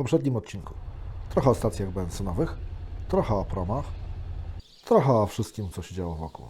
poprzednim odcinku. Trochę o stacjach benzynowych, trochę o promach, trochę o wszystkim, co się działo wokół.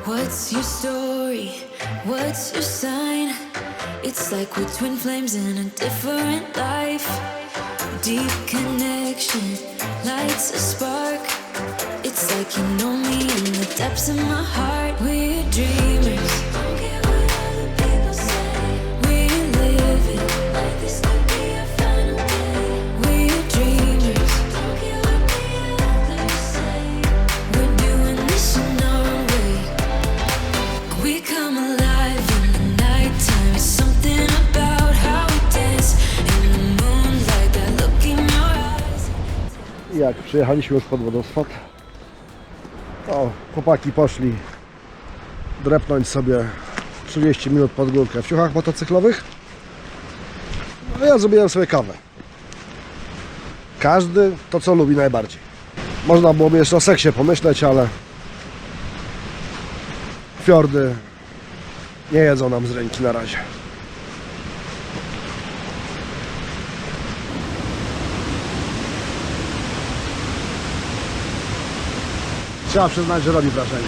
What's your story? What's your sign? It's like we're twin flames in a different life. Deep connection lights a spark. It's like you know me in the depths of my heart. We're dreamers. Don't care what other people say. We're living like this could be our final day. We're dreamers. Don't care what the others say. We're doing this in our way. We come alive in the nighttime. It's something about how we dance in the moonlight. That look in your eyes. Jak przyjechaliśmy już pod wodospad, to chłopaki poszli drepnąć sobie 30 minut pod górkę w ciuchach motocyklowych. No ja zrobiłem sobie kawę. Każdy to, co lubi najbardziej. Można byłoby jeszcze o seksie pomyśleć, ale fiordy nie jedzą nam z ręki na razie. Trzeba przyznać, że robi wrażenie.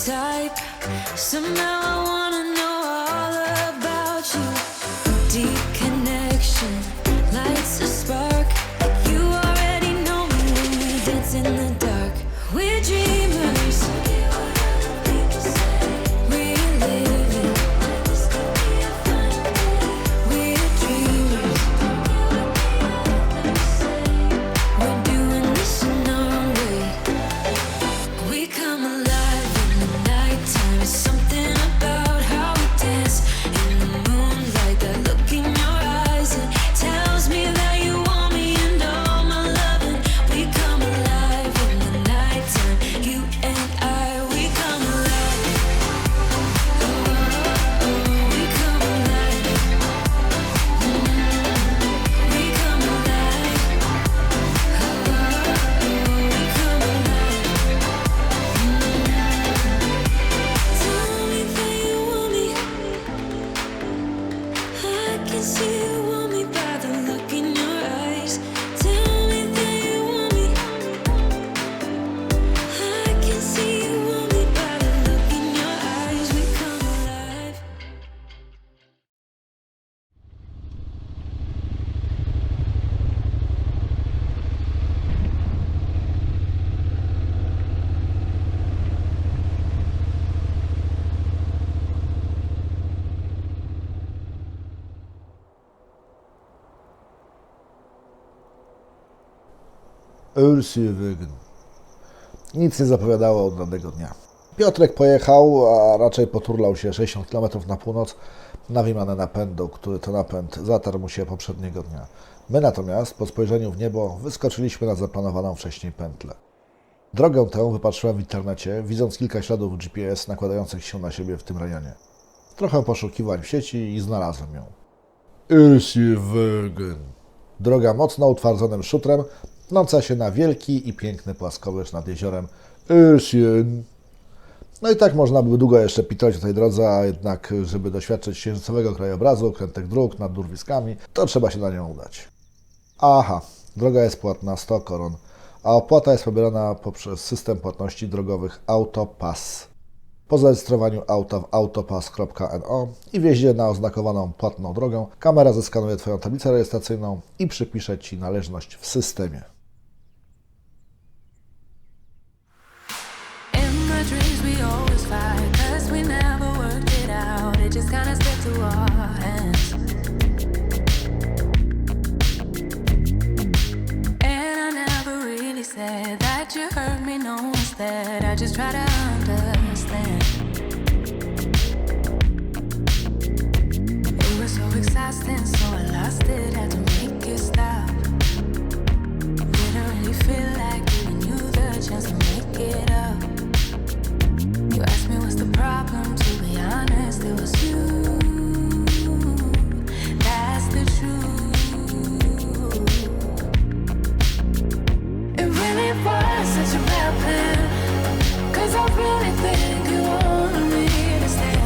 type. Somehow I wanna know all about you. Deep connection lights a spark. You already know me when we dance in the dark. We're dreamers. We're living. We're dreamers. We're doing this in our own way. We come alive in the nighttime. It's something about how we dance in the moonlight. That look in your eyes, it tells me that you want me and all my loving. We come alive in the nighttime. You and I, we come alive. Oh, oh, we come alive. We come alive. Oh, we come alive. Tell me that you want me. I can see you want me by the look in your eyes. Tell me that you want me. I can see you want me by the look in your eyes. We come alive. Aursjøvegen. Nic nie zapowiadało od danego dnia. Piotrek pojechał, a raczej poturlał się 60 km na północ na wymianę napędu, który to napęd zatarł mu się poprzedniego dnia. My natomiast po spojrzeniu w niebo wyskoczyliśmy na zaplanowaną wcześniej pętlę. Drogę tę wypatrzyłem w internecie, widząc kilka śladów GPS nakładających się na siebie w tym rejonie. Trochę poszukiwań w sieci i znalazłem ją. Aursjøvegen. Droga mocno utwardzonym szutrem, tnąca się na wielki i piękny płaskowyż nad jeziorem Aursjøen. No i tak można by długo jeszcze pitolić o tej drodze, a jednak, żeby doświadczyć księżycowego krajobrazu, krętych dróg nad urwiskami, to trzeba się na nią udać. Aha, droga jest płatna 100 koron, a opłata jest pobierana poprzez system płatności drogowych AutoPASS. Po zarejestrowaniu auta w autopass.no i wjeździe na oznakowaną płatną drogą, kamera zeskanuje Twoją tablicę rejestracyjną i przypisze Ci należność w systemie. In my dreams we always fight, 'cause we never worked it out. It just kinda slipped to our hands. And I never really said that you hurt me, no instead. I just try to understand. It was so exhausting, so I lost it, had to make it stop. Didn't really feel like giving you the chance to make it up. You asked me what's the problem, to be honest, it was you. That's the truth. It really was such a bad plan, 'cause I really think you wanted me to stay.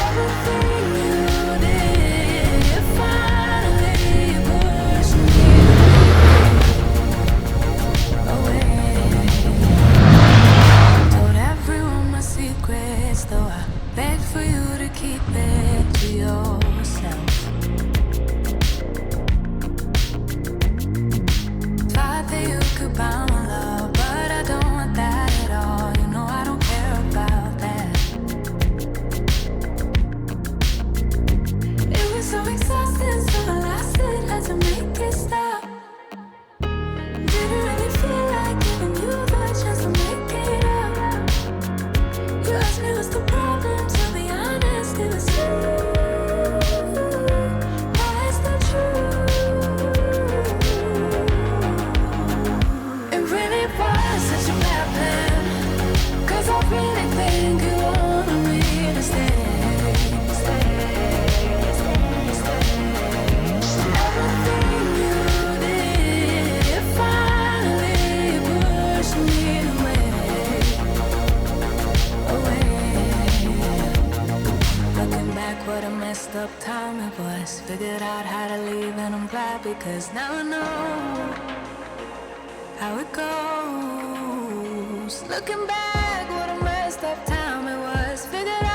Everything you did, you finally pushed me away. Told everyone my secrets, though I begged for you to keep it to yourself. Thought that you could buy my love, but I don't want that at all. You know I don't care about that. It was so exhausting, so I lasted, had to make it stop. Didn't really feel like giving you the chance to make it up. You asked me what's the problem, to be honest, it was you. That's the truth. It really was such a bad plan, 'cause I really think you wanted me to stay. Everything you did, you finally pushed me away. Looking back, what a messed up time it was. Figured out how to leave and I'm glad, because now I know how it goes. Looking back, what a messed up time it was. Figured